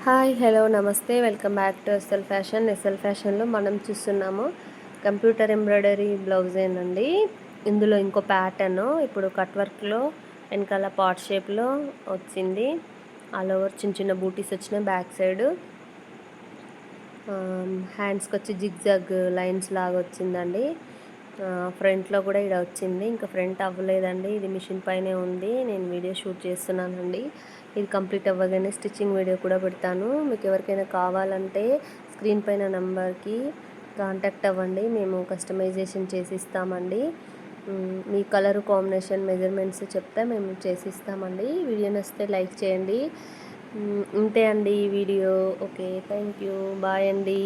Hi hello నమస్తే welcome back to SL ఫ్యాషన్లో మనం చూస్తున్నాము కంప్యూటర్ ఎంబ్రాయిడరీ బ్లౌజేనండి. ఇందులో ఇంకో ప్యాటర్న్ ఇప్పుడు కట్ వర్క్లో వెనకాల పాట్ షేప్లో వచ్చింది. ఆల్ ఓవర్ చిన్న చిన్న బూటీస్ వచ్చినాయి. బ్యాక్ సైడ్ హ్యాండ్స్కి వచ్చి జిగ్జాగ్ లైన్స్ లాగా వచ్చిందండి. ఫ్రంట్లో కూడా ఇక్కడ వచ్చింది. ఇంకా ఫ్రంట్ అవ్వలేదండి, ఇది మిషన్ పైనే ఉంది. నేను వీడియో షూట్ చేస్తున్నానండి. ఇది కంప్లీట్ అవ్వగానే స్టిచ్చింగ్ వీడియో కూడా పెడతాను. మీకు ఎవరికైనా కావాలంటే స్క్రీన్ పైన నెంబర్కి కాంటాక్ట్ అవ్వండి, మేము కస్టమైజేషన్ చేసిస్తామండి. మీ కలర్ కాంబినేషన్ మెజర్మెంట్స్ చెప్తే మేము చేసిస్తామండి. వీడియో నచ్చితే లైక్ చేయండి. ఇంతే అండి ఈ వీడియో. ఓకే, థ్యాంక్ యూ, బాయ్ అండి.